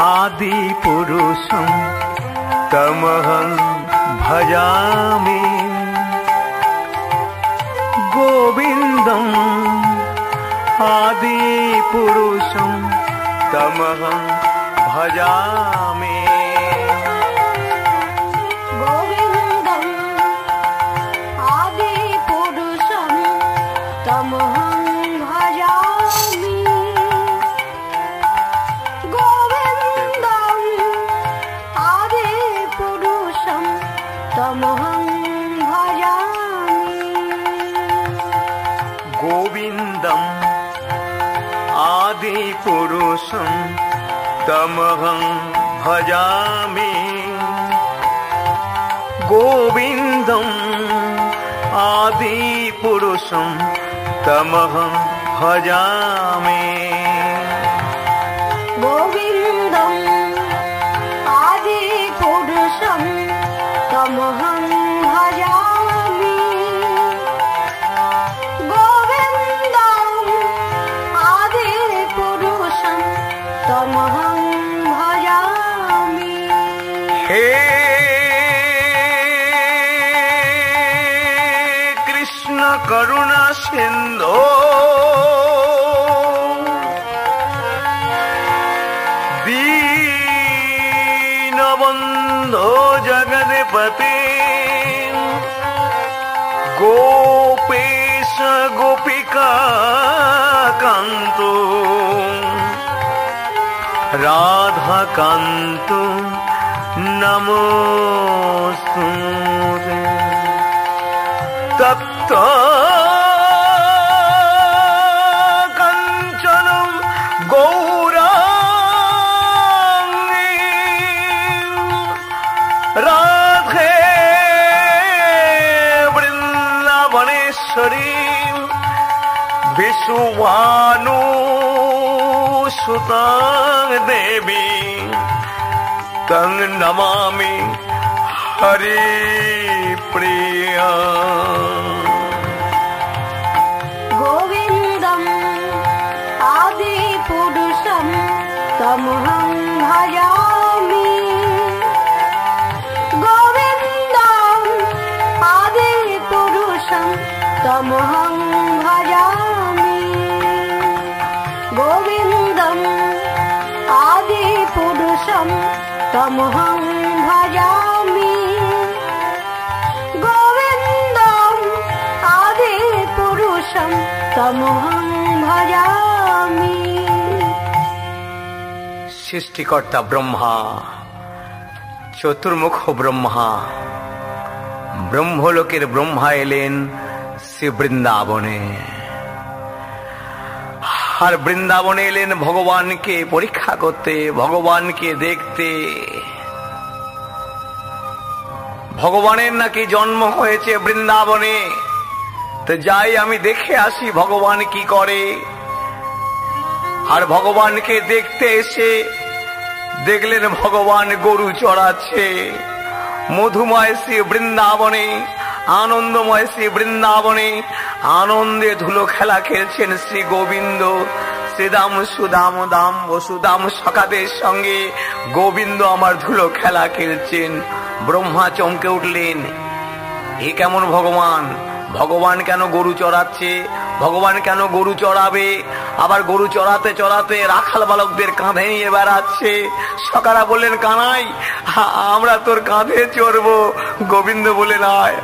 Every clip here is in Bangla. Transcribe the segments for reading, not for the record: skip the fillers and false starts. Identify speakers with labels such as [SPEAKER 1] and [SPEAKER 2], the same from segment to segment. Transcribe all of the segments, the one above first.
[SPEAKER 1] आदि पुरुषं तमहं भजामि गोविन्दम् आदि पुरुषं तमहं भजामि पुरुषं तमहं भजामि गोविन्दम् आदि पुरुषं तमहं भजामि
[SPEAKER 2] गोविन्दम् आदि पुरुषं तमहं भजामि तमहं भजामि।
[SPEAKER 1] हे कृष्ण करुणा सिंधो दीनबंधो जगन्पते गोपेश गोपिका कांतो राधाकान्तो नमोस्तुते तप्त काञ्चनं गौराङ्गी राधे वृन्दावनेश्वरी विश्वानु सुतां देवी तं नमामि हरिप्रिया
[SPEAKER 2] गोविन्दम् आदि पुरुषं तमहं भजामि गोविन्दम् आदि पुरुषं तमहं भजामि गोविन्दम् आदि पुरुषं तमहं भजामि गोविन्दम् आदि पुरुषं तमहं भजामि।
[SPEAKER 1] सृष्टिकर्ता ब्रह्मा चतुर्मुख ब्रह्मा ब्रह्मलोकेर ब्रह्मा एलेन श्री बृंदावने আর বৃন্দাবনে এলেন ভগবানকে পরীক্ষা করতে, ভগবানকে দেখতে। ভগবানের নাকি জন্ম হয়েছে বৃন্দাবনে, তো যাই আমি দেখে আসি ভগবান কি করে। আর ভগবানকে দেখতে এসে দেখলেন ভগবান গরু চড়াচ্ছে মধুময় শ্রী বৃন্দাবনে, আনন্দময় শ্রী বৃন্দাবনে আনন্দে ধুলো খেলা খেলছেন শ্রী গোবিন্দ। শ্রীদাম সুদাম দাম বসুদাম সখাদের সঙ্গে গোবিন্দ আমার ধুলো খেলা খেলছেন। ব্রহ্মা চমকে উঠলেন, এ কেমন ভগবান? ভগবান কেন গরু চড়াচ্ছে? ভগবান কেন গরু চড়াবে? আবার গরু চড়াতে চড়াতে রাখাল বালকদের কাঁধে নিয়ে বেড়াচ্ছে। সখারা বললেন, কানাই আমরা তোর কাঁধে চড়বো। গোবিন্দ বলেন, আয়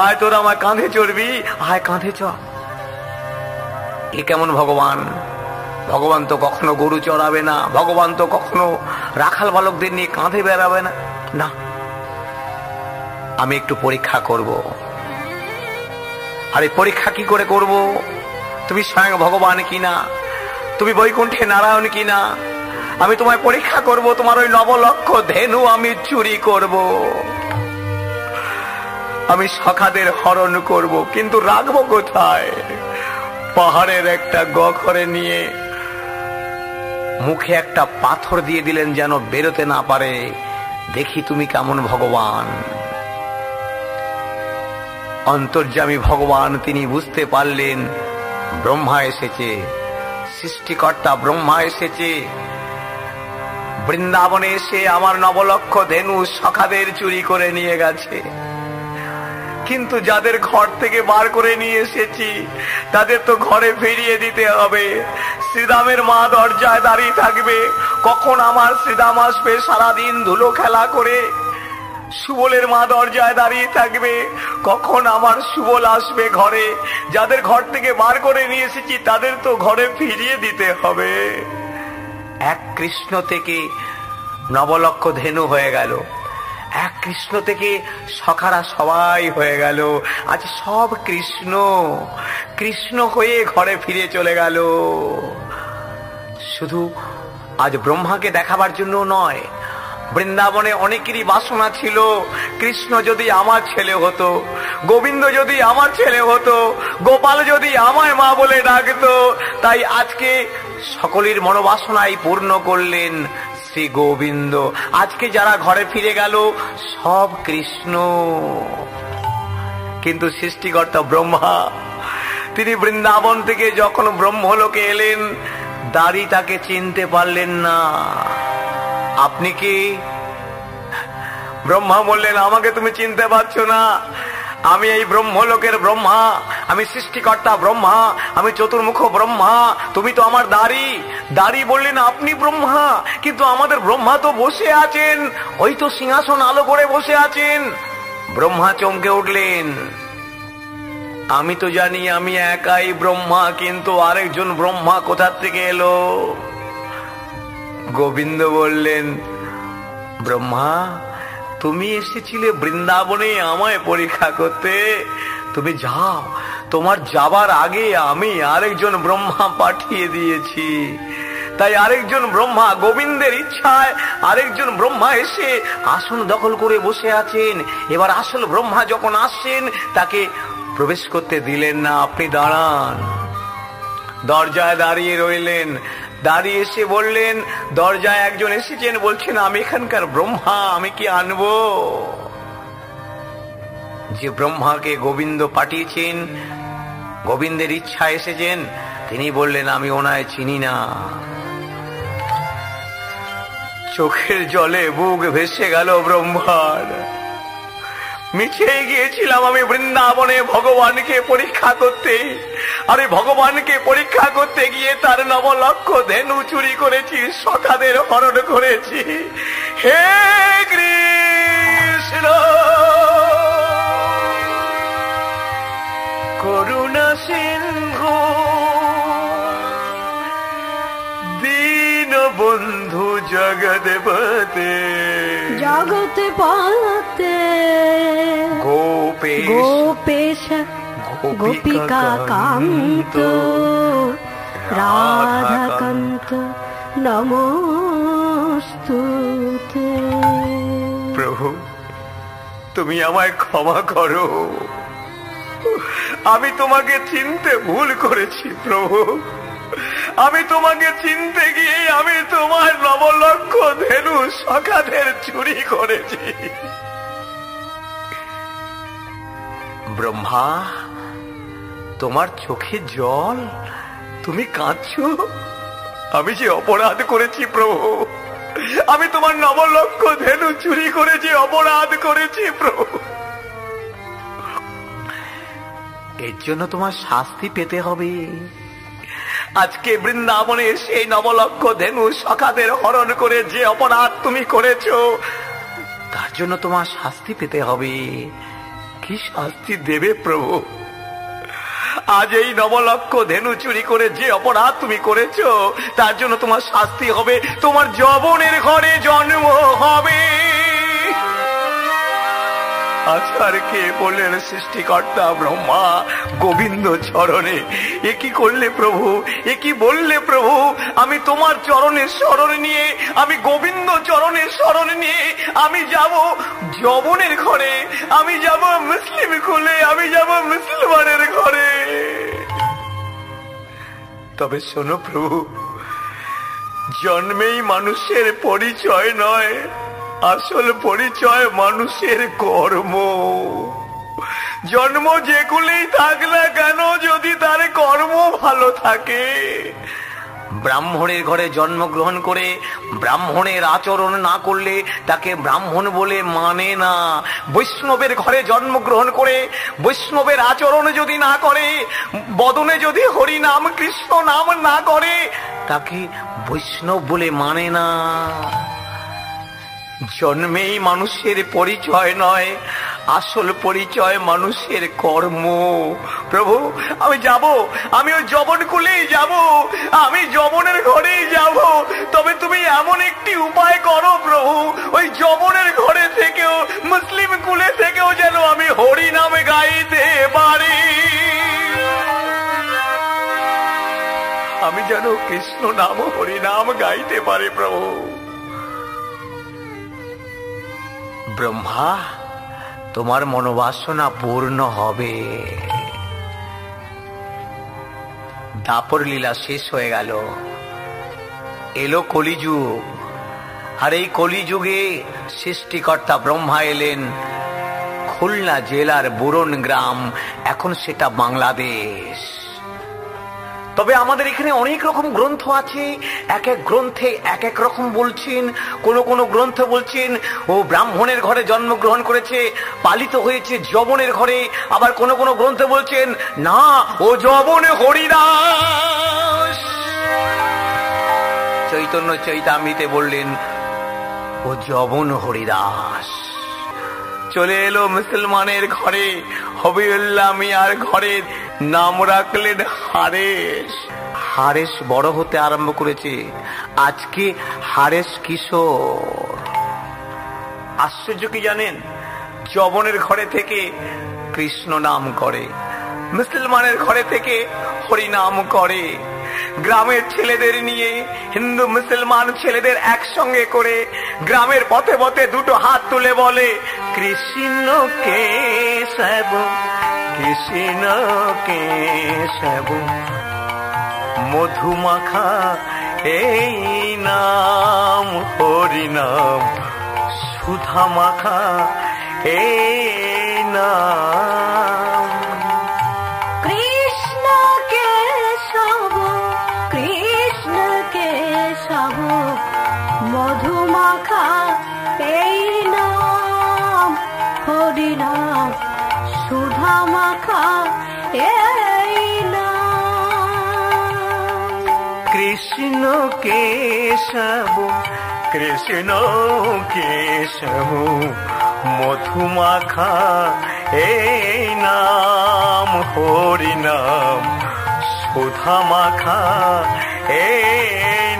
[SPEAKER 1] আয় তোর আমার কাঁধে চড়বি, আয় কাঁধে চড়। এ কেমন ভগবান? ভগবান তো কখনো গরু চড়াবে না, ভগবান তো কখনো রাখাল বালকদের নিয়ে কাঁধে বেড়াবে না। না, আমি একটু পরীক্ষা করব। আর এই পরীক্ষা কি করে করব? তুমি স্বয়ং ভগবান কিনা, তুমি বৈকুণ্ঠে নারায়ণ কিনা, আমি তোমায় পরীক্ষা করব। তোমার ওই নবলক্ষ ধেনু আমি চুরি করব, আমি সখাদের হরণ করব, কিন্তু রাখবো কোথায়? পাহাড়ের একটা গহ্বরে নিয়ে মুখে একটা পাথর দিয়ে দিলেন যেন বেরোতে না পারে। দেখি তুমি কেমন ভগবান। অন্তর্যামী ভগবান তিনি বুঝতে পারলেন ব্রহ্মা এসেছে, সৃষ্টিকর্তা ব্রহ্মা এসেছে। বৃন্দাবনে এসে আমার নবলক্ষ ধেনু সখাদের চুরি করে নিয়ে গেছে। কিন্তু যাদের ঘর থেকে বার করে নিয়ে এসেছি তাদের তো ঘরে ফিরিয়ে দিতে হবে। শ্রীরামের মা দরজায় দাঁড়িয়ে থাকবে, কখন আমার শ্রীরাম আসবে সারাদিন ধুলো খেলা করে। সুবলের মা দরজায় দাঁড়িয়ে থাকবে, কখন আমার সুবল আসবে ঘরে। যাদের ঘর থেকে বার করে নিয়ে এসেছি তাদের তো ঘরে ফিরিয়ে দিতে হবে। এক কৃষ্ণ থেকে নবলক্ষ ধেনু হয়ে গেল, এক কৃষ্ণ থেকে সখারা সবাই হয়ে গেল। আজ সব কৃষ্ণ কৃষ্ণ হয়ে ঘরে ফিরে চলে গেল। শুধু আজ ব্রহ্মাকে দেখাবার জন্য নয়, বৃন্দাবনে অনেকেরই বাসনা ছিল, কৃষ্ণ যদি আমার ছেলে হতো, গোবিন্দ যদি আমার ছেলে হতো, গোপাল যদি আমায় মা বলে ডাকতো। তাই আজকে সকলের মনোবাসনাই পূর্ণ করলেন শ্রী গোবিন্দ। আজকে যারা ঘরে ফিরে গেল সব কৃষ্ণ। কিন্তু সৃষ্টিকর্তা ব্রহ্মা, তিনি বৃন্দাবন থেকে যখন ব্রহ্মলোকে এলেন, দাড়ি তাকে চিনতে পারলেন না। আপনি কি? ব্রহ্মা বললেন, আমাকে তুমি চিনতে পারছো না? আমি এই ব্রহ্মলোকের ব্রহ্মা, আমি সৃষ্টিকর্তা ব্রহ্মা, আমি চতুর্মুখ ব্রহ্মা। তুমি তো আমার দাড়ি বললেন আপনি ব্রহ্মা, কিন্তু আমাদের ব্রহ্মা তো বসে আছেন, ওই তো সিংহাসন আলো করে বসে আছেন। ব্রহ্মা চমকে উঠলেন, আমি তো জানি আমি একাই ব্রহ্মা, কিন্তু আরেকজন ব্রহ্মা কোথা থেকে এলো? গোবিন্দ বললেন, ব্রহ্মা তুমি এসেছিলে বৃন্দাবনে আমায় পরীক্ষা করতে, তুমি যাও, তোমার যাবার আগে আমি আরেকজন ব্রহ্মা পাঠিয়ে দিয়েছি। তাই আরেকজন ব্রহ্মা, গোবিন্দের ইচ্ছায় আরেকজন ব্রহ্মা এসে আসন দখল করে বসে আছেন। এবার আসল ব্রহ্মা যখন আসছেন তাকে প্রবেশ করতে দিলেন না। আপনি দাঁড়ান। দরজায় দাঁড়িয়ে রইলেন। দাঁড়িয়ে এসে বললেন, দরজায় একজন এসেছেন, বলছেন আমি এখানকার ব্রহ্মা, আমি কি আনবো? যে ব্রহ্মাকে গোবিন্দ পাঠিয়েছেন, গোবিন্দের ইচ্ছা এসেছেন, তিনি বললেন আমি ওনায় চিনি না। চোখের জলে বুক ভেসে গেল ব্রহ্মার। মিছে গিয়েছিলাম আমি বৃন্দাবনে ভগবানকে পরীক্ষা করতে, আরে ভগবানকে পরীক্ষা করতে গিয়ে তার নবলক্ষ ধেনু চুরি করেছি, সখাদের হরণ করেছি। হে কৃষ্ণ করুণা সিন্ধু, দীন বন্ধু জগৎপতে,
[SPEAKER 2] জগৎপতে গোপেশ গোপিকা কান্ত রাধাকান্ত নমস্তুতে।
[SPEAKER 1] প্রভু তুমি আমায় ক্ষমা করো, আমি তোমাকে চিনতে ভুল করেছি। প্রভু আমি তোমাকে চিনতে গিয়ে আমি তোমার নবলক্ষ ধেনু সখাদের চুরি করেছি। ব্রহ্মা তোমার চোখে জল, তুমি কাঁদছো? আমি যে অপরাধ করেছি প্রভু, আমি তোমার নবলক্ষ ধেনু চুরি করে যে অপরাধ করেছি প্রভু, এর জন্য তোমার শাস্তি পেতে হবে। আজকে বৃন্দাবনে সেই নবলক্ষ ধেনু সখাদের হরণ করে যে অপরাধ তুমি করেছো, তার জন্য তোমার শাস্তি পেতে হবে। কি শাস্তি দেবে প্রভু? আজ এই নবলক্ষ ধেনু চুরি করে যে অপরাধ তুমি করেছো, তার জন্য তোমার শাস্তি হবে, তোমার যৌবনের ঘরে জন্ম হবে। আচারকে বললেন সৃষ্টিকর্তা ব্রহ্মা গোবিন্দ চরণে, এ কি করলে প্রভু, এ কি বললে প্রভু? আমি তোমার চরণের শরণ নিয়ে, আমি গোবিন্দ চরণের শরণ নিয়ে আমি যাব যৌবনের ঘরে, আমি যাব মুসলিম কুলে, আমি যাব মুসলমানের ঘরে। তবে শোনো প্রভু, জন্মেই মানুষের পরিচয় নয়, আসল পরিচয় মানুষের কর্ম। জন্ম যেগুলোই থাক না কেন, যদি তার কর্ম ভালো থাকে, ব্রাহ্মণের ঘরে জন্মগ্রহণ করে ব্রাহ্মণের আচরণ না করলে তাকে ব্রাহ্মণ বলে মানে না। বৈষ্ণবের ঘরে জন্মগ্রহণ করে বৈষ্ণবের আচরণ যদি না করে, বদনে যদি হরি নাম কৃষ্ণ নাম না করে, তাকে বৈষ্ণব বলে মানে না। জন্মেই মানুষের পরিচয় নয়, আসল পরিচয় মানুষের কর্ম। প্রভু আমি যাব, আমি ওই যবন কুলেই যাব, আমি যবনের ঘরেই যাব, তবে তুমি এমন একটি উপায় করো প্রভু, ওই যবনের ঘরে থেকেও মুসলিম কুলে থেকেও যেন আমি হরি নামে গাইতে পারি, আমি যেন কৃষ্ণ নাম হরি নাম গাইতে পারি। প্রভু ব্রহ্মা, তোমার মনোবাসনা পূর্ণ হবে। দাপর লীলা শেষ হয়ে গেল, এলো কলিযুগ। আর এই কলিযুগে সৃষ্টিকর্তা ব্রহ্মা এলেন খুলনা জেলার বুরন গ্রাম, এখন সেটা বাংলাদেশ। তবে আমাদের এখানে অনেক রকম গ্রন্থ আছে, এক এক গ্রন্থে এক এক রকম বলছেন। কোন কোন গ্রন্থ বলছেন ও ব্রাহ্মণের ঘরে জন্মগ্রহণ করেছে, পালিত হয়েছে যবনের ঘরে। আবার কোন কোন গ্রন্থ বলছেন না, ও যবনে হরিদাস। চৈতন্য চৈতামৃতে বললেন ও যবন হরিদাস। চলে এলো মুসলমানের ঘরে, হবিউল্লাহ মিয়ার ঘরে, নাম রাখলেন হারেস। হারেস বড় হতে আরম্ভ করেছে, আজকে হারেস কিশোর। আশ্চর্য কি জানেন, যবনের ঘরে থেকে কৃষ্ণ নাম করে, মুসলমানের ঘরে থেকে হরি নাম করে। গ্রামের ছেলেদের নিয়ে, হিন্দু মুসলমান ছেলেদের একসঙ্গে করে গ্রামের পথে পথে দুটো হাত তুলে বলে কৃষ্ণ কেশব কৃষ্ণ কেশব, মধুমাখা এই নাম হরি নাম, সুধা মাখা এই নাম।
[SPEAKER 2] কৃষ্ণ কেশব কৃষ্ণ কেশব, মধুমাখা এই নাম হরি নাম, সুধা মাখা এই নাম।
[SPEAKER 1] কৃষ্ণ কেশব কৃষ্ণ কেশব, মধুমাখা এই নাম হরি নাম, সুধা মাখা এই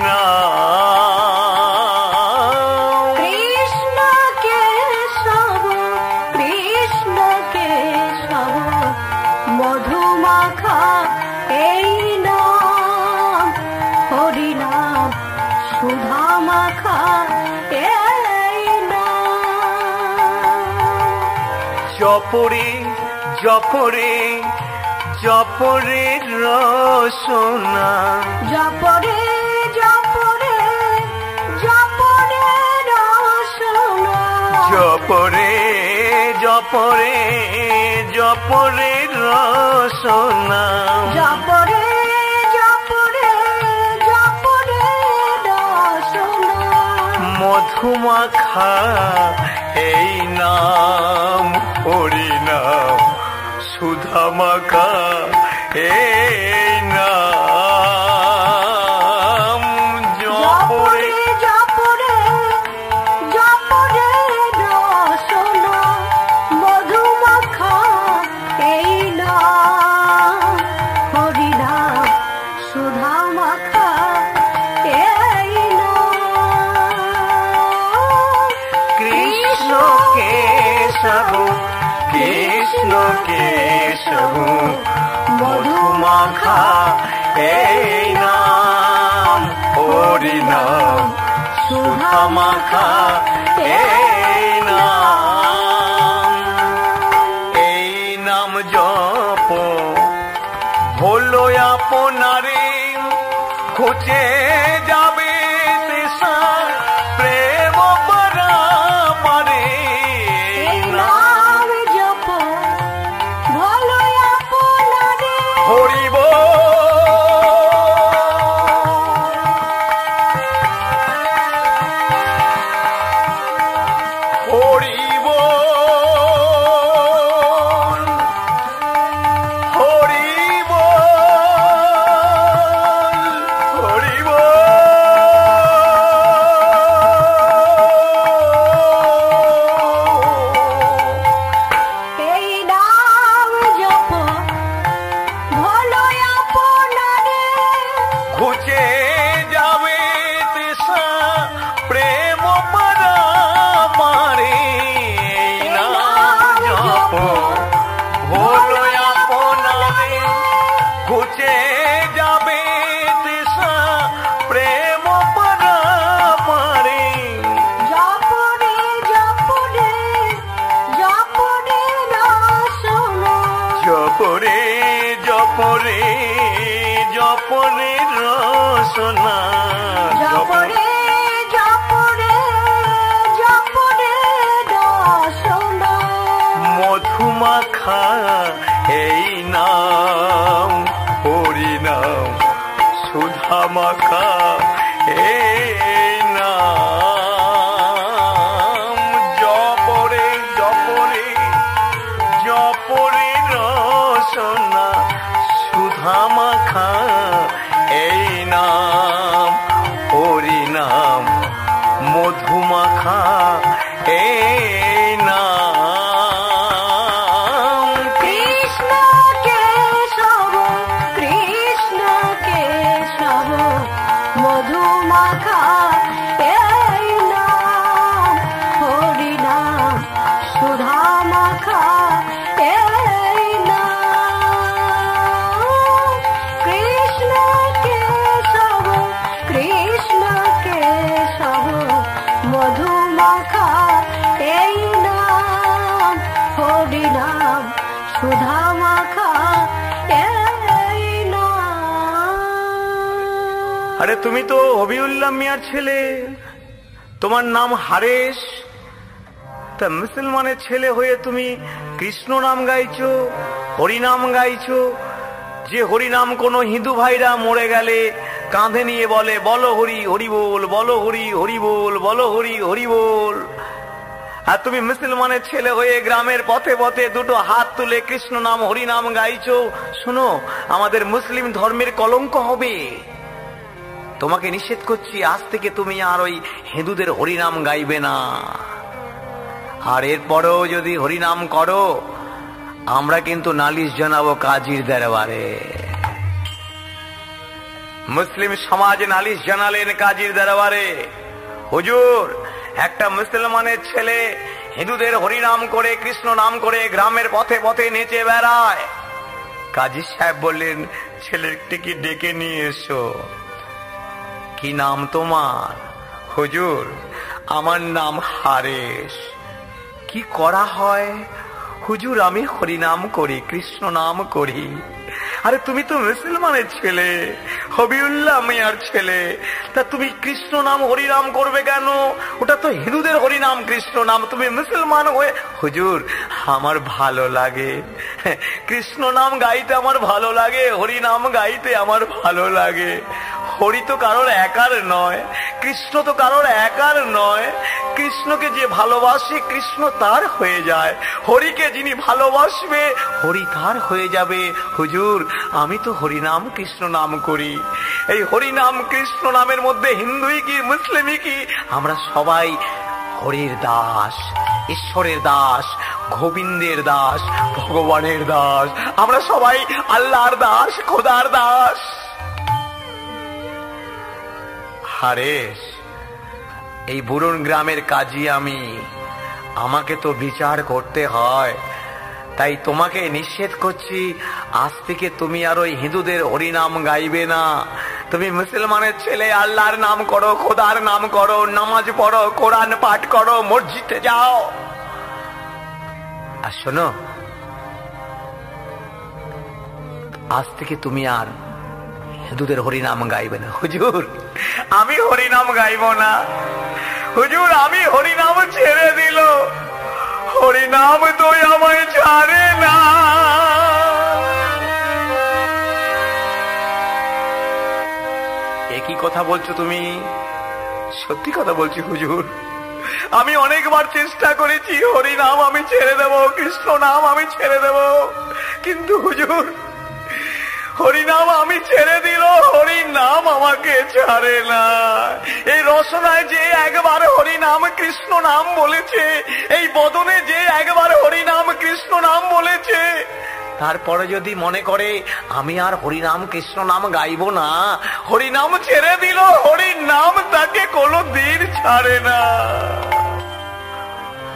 [SPEAKER 1] নাম।
[SPEAKER 2] কৃষ্ণ কেশব কৃষ্ণ কেশব, মধুমাখা এই নাম হরি নাম, সুধা মাখা এই নাম।
[SPEAKER 1] জপরে জপরে জপরে রসনা,
[SPEAKER 2] জপরে জপরে জপরে রসনা,
[SPEAKER 1] জপরে জপরে জপরে রসনা,
[SPEAKER 2] জপরে জপরে জপরে রসনা।
[SPEAKER 1] মধুমাখা এই নাম হরি নাম, সুধা মাখা এই নাম।
[SPEAKER 2] জপরে জপরে জপরে রসনা, মধুমাখা এই নাম হরি নাম, সুধা মাখা এই নাম।
[SPEAKER 1] কৃষ্ণ কেশব কৃষ্ণ কেশব, মধুমাখা এই নাম হরি নাম, সুধা মাখা এই নাম। এই নাম জপ হলো আপনারে, খুঁজে যাবে দেশা প্রেম পরামারে।
[SPEAKER 2] এই নাম জপ ভালো আপনারে,
[SPEAKER 1] হরি বল জপরে জপরে রসনা,
[SPEAKER 2] জপরে জপরে জপরে রসনা,
[SPEAKER 1] মধুমাখা এই নাম হরি নাম, সুধা মাখা এই নাম। জপরে জপরে জপরে রসনা, সুধা মাখা এই নাম হরি নাম, মধুমাখা এই নাম।
[SPEAKER 2] কৃষ্ণ কেশব কৃষ্ণ কেশব, মধুমাখা এই নাম হরি নাম, সুধা মাখা এই নাম। কৃষ্ণ কেশব কৃষ্ণ কেশব, মধুমাখা এই নাম হরি নাম, সুধা মাখা এই নাম।
[SPEAKER 1] আরে তুমি তো হবিউল্লাহ মিয়ার ছেলে, তোমার নাম হারেস, তা মুসলমানের ছেলে হয়ে তুমি কৃষ্ণ নাম গাইছো, হরিনাম গাইছো। যে হরিনাম কোন হিন্দু ভাইরা মরে গেলে কাঁধে নিয়ে বলে, বলো হরি হরি বল, বলো হরি হরি বল, বলো হরি হরি বল। আর তুমি মুসলমানের ছেলে হয়ে গ্রামের পথে পথে দুটো হাত তুলে কৃষ্ণ নাম হরিনাম গাইছো। শোনো, আমাদের মুসলিম ধর্মের কলঙ্ক হবে। তোমাকে নিষেধ করছি, আজ থেকে তুমি আর ওই হিন্দুদের হরিনাম গাইবে না। আর এরপরেও যদি হরিনাম করো, আমরা কিন্তু নালিশ জানাবো কাজীর দরবারে। মুসলিম সমাজ নালিশ জানালেন কাজীর দরবারে, হুজুর একটা মুসলমানের ছেলে হিন্দুদের হরিনাম করে কৃষ্ণ নাম করে গ্রামের পথে পথে নেচে বেড়ায়। কাজী সাহেব বললেন, ছেলেটিকে ডেকে নিয়ে এসো। কি নাম তোমার? হুজুর আমার নাম হারেস। কি করা হয়? হুজুর আমি হরিনাম করি, কৃষ্ণ নাম করি। আরে তুমি তো মুসলমানের ছেলে, হবিউল্লাহ মিয়ার ছেলে, তা তুমি কৃষ্ণ নাম হরিনাম করবে কেন? ওটা তো হিন্দুদের হরিনাম কৃষ্ণ নাম, তুমি মুসলমান হয়ে। হুজুর আমার ভালো লাগে, কৃষ্ণ নাম গাইতে আমার ভালো লাগে, হরিনাম গাইতে আমার ভালো লাগে। হরি তো কারোর একার নয়, কৃষ্ণ তো কারোর একার নয়। কৃষ্ণকে যে ভালোবাসে কৃষ্ণ তার হয়ে যায়, হরিকে যিনি ভালোবাসবে হরি তার হয়ে যাবে। হুজুর আমি তো হরিনাম কৃষ্ণ নাম করি। এই হরিনাম কৃষ্ণ নামের মধ্যে হিন্দুই কি মুসলিমই কি, আমরা সবাই হরির দাস, ঈশ্বরের দাস, গোবিন্দের দাস, ভগবানের দাস। আমরা সবাই আল্লাহর দাস, খোদার দাস। হারেস এই বুরুন গ্রামের কাজী আমি, আমাকে তো বিচার করতে হয়, তাই তোমাকে নিষেধ করছি, আজ থেকে তুমি আর ওই হিন্দুদের হরিনাম গাইবে না। তুমি মুসলমানের ছেলে, আল্লাহর নাম করো, খোদার নাম করো, নামাজ পড়ো, কোরআন পাঠ করো, মসজিদে যাও। আর শোনো, আজ থেকে তুমি আর হিন্দুদের হরিনাম গাইবে না। হুজুর আমি হরিনাম গাইব না, হুজুর আমি হরিনাম ছেড়ে দিল, হরিনাম তো আমায় ছাড়ে না। একই কথা বলছো তুমি? সত্যি কথা বলছি হুজুর, আমি অনেকবার চেষ্টা করেছি হরিনাম আমি ছেড়ে দেব, কৃষ্ণ নাম আমি ছেড়ে দেব, কিন্তু হুজুর হরিনাম আমি ছেড়ে দিল, হরিনাম আমাকে ছাড়ে না। এই রসনায় যে একবার হরিনাম কৃষ্ণ নাম বলেছে, এই বদনে যে একবার হরিনাম কৃষ্ণ নাম বলেছে, তারপরে যদি মনে করে আমি আর হরিনাম কৃষ্ণ নাম গাইব না, হরিনাম ছেড়ে দিল, হরিনাম তাকে কোনো দিন ছাড়ে না।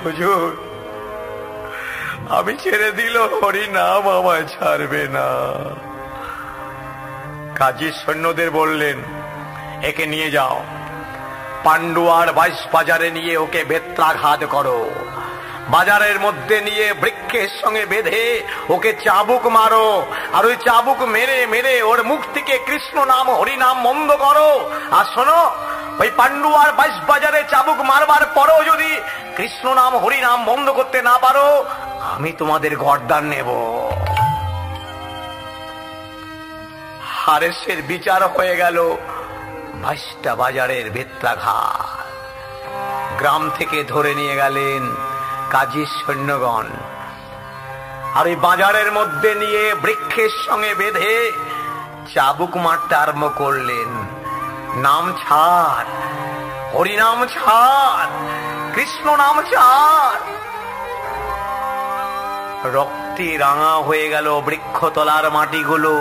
[SPEAKER 1] হুজুর আমি ছেড়ে দিল, হরিনাম আমায় ছাড়বে না। কাজী সৈন্যদের বললেন, একে নিয়ে যাও, পান্ডুয়ার 22 বাজারে নিয়ে ওকে বেত্রাঘাত করো। বাজারের মধ্যে নিয়ে বৃক্ষের সঙ্গে বেঁধে ওকে চাবুক মারো, আর ওই চাবুক মেরে মেরে ওর মুখ থেকে কৃষ্ণ নাম হরিনাম বন্ধ করো। আর শোনো, ওই পান্ডুয়ার বাজারে চাবুক মারবার পরেও যদি কৃষ্ণ নাম হরিনাম বন্ধ করতে না পারো, আমি তোমাদের গর্দান নেব। হারেসের বিচার হয়ে গেল বাইশটা বাজারের বেত্রাঘাত। গ্রাম থেকে ধরে নিয়ে গেলেন কাজীর সৈন্যগণ, আর ওই বাজারের মধ্যে নিয়ে বৃক্ষের সঙ্গে বেঁধে চাবুক মারতে আরম্ভ করলেন। নাম ছাড়, হরিনাম ছাড়, কৃষ্ণ নাম ছাড়। রক্তে রাঙা হয়ে গেল বৃক্ষতলার মাটিগুলো,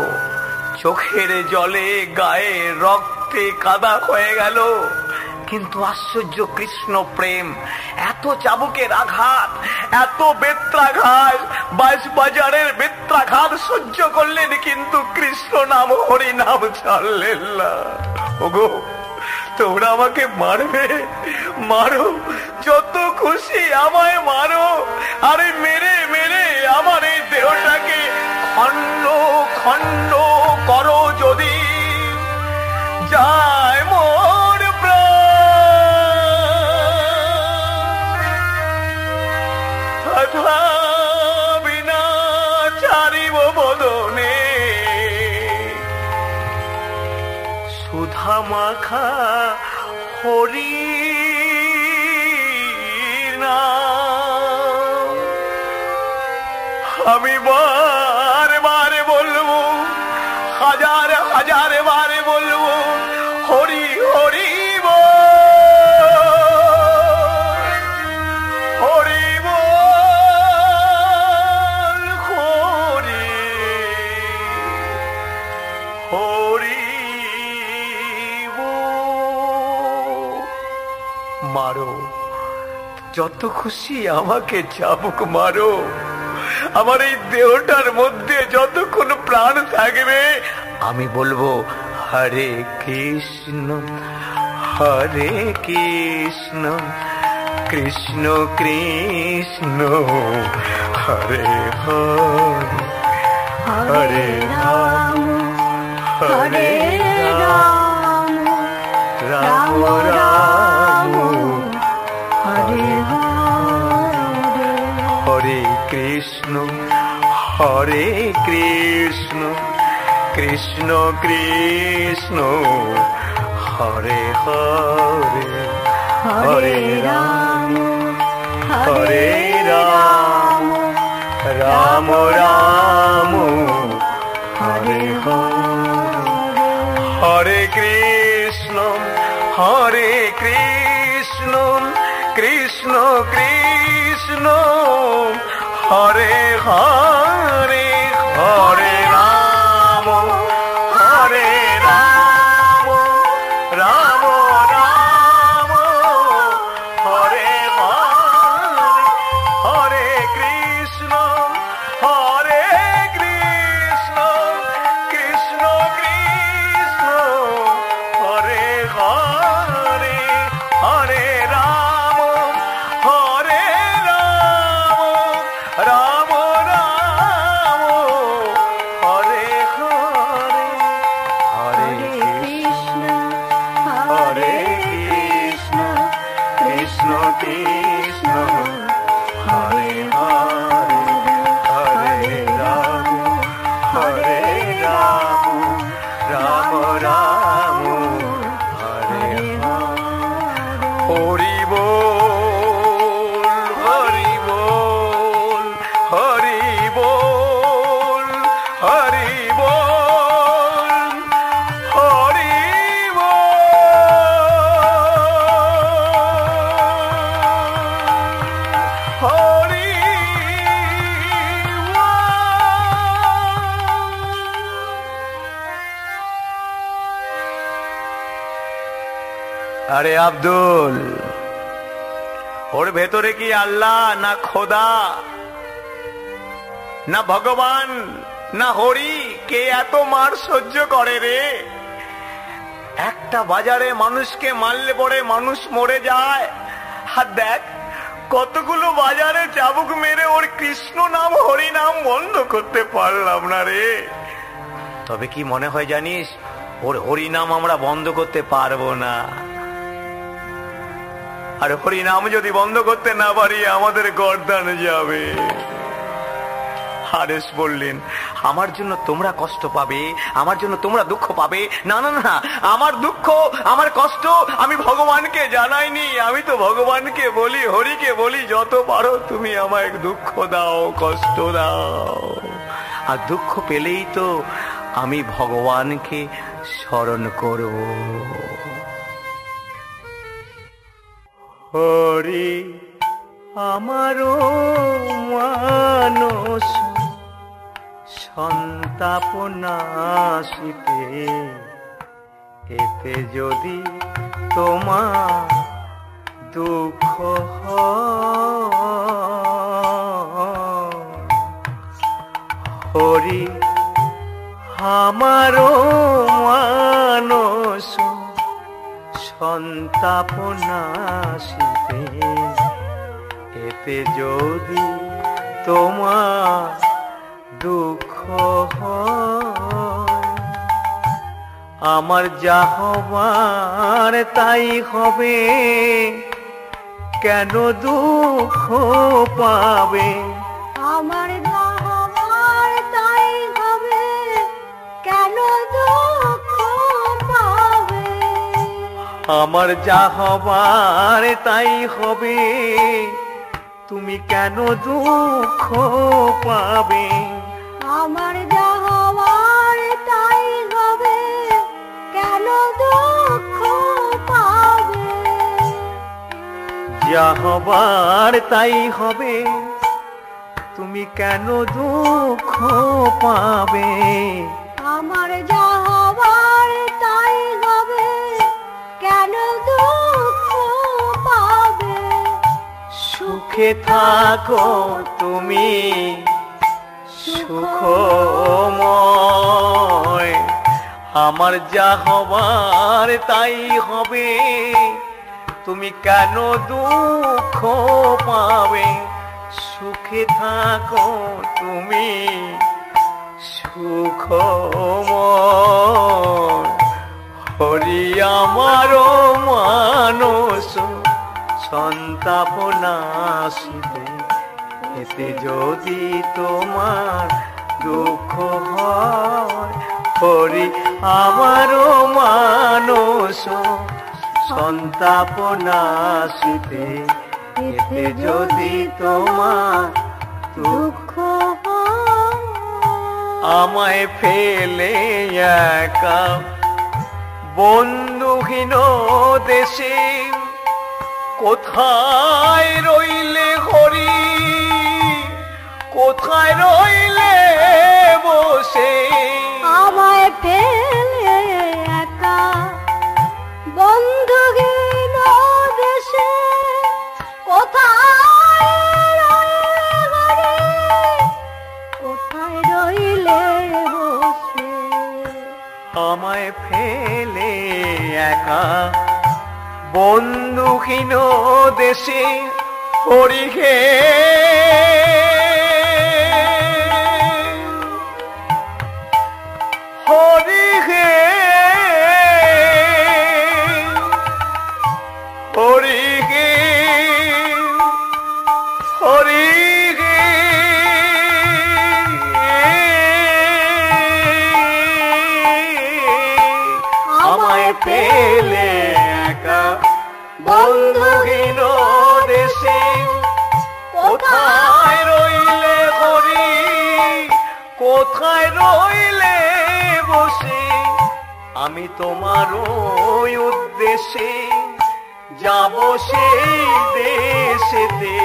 [SPEAKER 1] চোখের জলে গায়ে রক্তে কাদা হয়ে গেল। কিন্তু আশ্চর্য কৃষ্ণ প্রেম, এত চাবুকের আঘাত, এত বেত্রাঘাত, বাজারের বেত্রাঘাত সহ্য করলেন, কিন্তু কৃষ্ণ নাম হরিনাম ছাড়লেন না। ওগো, তোমরা আমাকে মারবে, মারো, যত খুশি আমায় মারো, আরে মেরে মেরে আমার এই দেহটাকে খণ্ড খণ্ড করো, যদি যায় মোর প্রাণ, বিনা চারিব বদনে সুধা মাখা হরি নাম। আমি বারে বারে বলবো, হাজার হাজার বারে বলবো, হরি হরি হরি বল, হরি হরি মারো, যত খুশি আমাকে চাবুক মারো, আমার এই দেহটার মধ্যে যতক্ষণ প্রাণ থাকবে আমি বলবো হরে কৃষ্ণ হরে কৃষ্ণ কৃষ্ণ কৃষ্ণ হরে হরে, হরে রাম হরে রাম, রাম রাম হরে হরে, হরে কৃষ্ণ হরে কৃষ্ণ কৃষ্ণ কৃষ্ণ হরে হরে, হরে রাম হরে রাম, রাম রাম হরে হরে, হরে কৃষ্ণ হরে কৃষ্ণ কৃষ্ণ কৃষ্ণ হরে হরে, হরে রাম হরে রাম, রাম রাম হরে হরে, হরে কৃষ্ণ হরে কৃষ্ণ কৃষ্ণ কৃষ্ণ হরে হরে, হরে রাম হরে রাম, রাম রাম হরে হরে, হরে কৃষ্ণ হরে কৃষ্ণ কৃষ্ণ কৃষ্ণ হরে হরে, হরে রাম হরে রাম, রাম রাম হরে হরে, হরি বল হরি বল, হরি বল হরি বল, হরি বল হরি বল। আরে আব্দুল, ওর ভেতরে কি আল্লাহ না খোদা না ভগবান না হরি, কে এত মার সহ্য করে রে? একটা বাজারে মানুষকে মারলে পরে মানুষ মরে যায়, আর দেখ কতগুলো বাজারে চাবুক মেরে ওর কৃষ্ণ নাম হরি নাম বন্ধ করতে পারলাম না রে। তবে কি মনে হয় জানিস, ওর হরি নাম আমরা বন্ধ করতে পারবো না। আর হরি নাম যদি বন্ধ করতে না পারি আমাদের গর্দান যাবে। হারেস বললেন, আমার জন্য তোমরা কষ্ট পাবে, আমার জন্য তোমরা দুঃখ পাবে। না না না, আমার দুঃখ আমার কষ্ট আমি ভগবানকে জানাইনি। আমি তো ভগবানকে বলি, হরিকে বলি, যত পারো তুমি আমায় দুঃখ দাও, কষ্ট দাও। আর দুঃখ পেলেই তো আমি ভগবানকে স্মরণ করব। হরি আমারও মানস সন্তাপ নাশিতে, এতে যদি তোমার দুঃখ হরি আমারও মানস সন্তাপ নাশিতে, এতে যদি তোমার দুঃখ আমার যা হবার তাই হবে, কেন দুঃখ পাবে?
[SPEAKER 2] আমার যা হবার তাই হবে, কেন দুঃখ পাবে?
[SPEAKER 1] আমার যা হবার তাই হবে, তুমি কেন দুঃখ পাবে?
[SPEAKER 2] আমার যা হবার তাই হবে, কেন দুঃখ পাবে?
[SPEAKER 1] যা হবার তাই হবে, তুমি কেন দুঃখ পাবে?
[SPEAKER 2] আমার যা হবার তাই হবে, কেন দুঃখ পাবে?
[SPEAKER 1] সুখে থাকো তুমি সুখময়, আমার যা হবার তাই হবে, তুমি কেন দুঃখ পাবে? সুখে থাকো তুমি সুখময়, হরি আমারও মানস সন্তাপ নাশিতে, এতে যদি তোমার দুঃখ হয়। হরি আমারও মানস সন্তাপ নাশিতে, এতে যদি তোমার দুঃখ হয়। আমায় ফেলে একা বন্ধুহীন দেশে, কোথায় রইলে হরি, কোথায় রইলে বসে?
[SPEAKER 2] আমায় ফেলে একা বন্ধুহীন দেশে, কোথায় রইলে হরি, কোথায় রইলে বসে?
[SPEAKER 1] আমায় ফেলে একা বন্ধুহীন দেশে, হরি হে হরি হে হরি হে হরি হে, আমায় পেলে একা বন্ধুহীন দেশে, কোথায় রইলে হরি, কোথায় রইলে বসে? আমি তোমার উদ্দেশ্যে যাব সেই দেশেতে,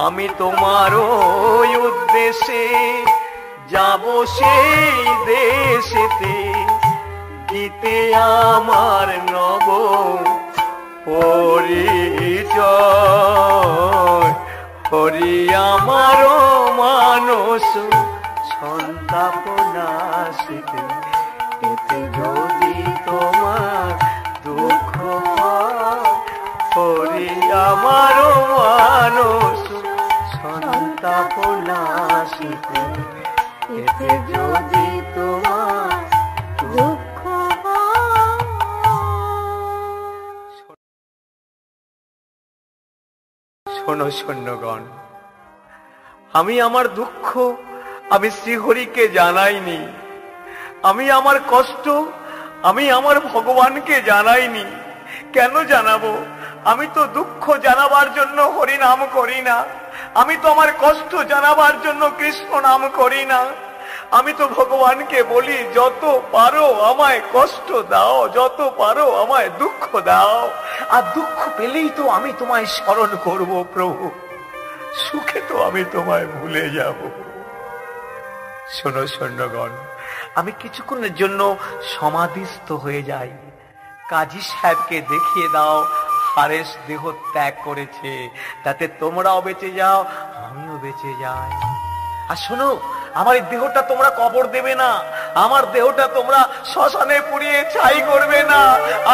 [SPEAKER 1] আমি তোমার উদ্দেশ্যে যাব সেই দেশেতে, গীতে আমার নব পরিচয়। হরি আমার মানস সন্তাপ নাশিতে, এতে যদি তোমার দুঃখ হয়। হরি আমারও মানুষ সন্তাপ নাশিতে, এতে যদি তোমার
[SPEAKER 2] দুঃখ
[SPEAKER 1] শোনো সৈন্যগণ, আমি আমার দুঃখ আমি শ্রীহরিকে জানাইনি, আমি আমার কষ্ট আমি আমার ভগবানকে জানাইনি। কেন জানাবো? আমি তো দুঃখ জানাবার জন্য হরি নাম করি না, আমি তো আমার কষ্ট জানাবার জন্য কৃষ্ণ নাম করি না। আমি তো ভগবানকে বলি, যত পারো আমায় কষ্ট দাও, যত পারো আমায় দুঃখ দাও, আর দুঃখ পেলেই তো আমি তোমায় স্মরণ করব প্রভু, সুখে তো আমি তোমায় ভুলে যাব। শোনো সৈন্যগণ, আমি কিছুক্ষণের জন্য সমাধিস্থ হয়ে যাই। কাজী সাহেবকে দেখিয়ে দাও হারেস দেহ ত্যাগ করেছে, তাতে তোমরাও বেঁচে যাও, আমিও বেঁচে যাই। আর শোনো, আমার এই দেহটা তোমরা কবর দেবে না, আমার দেহটা তোমরা শ্মশানে পুড়িয়ে ছাই করবে না,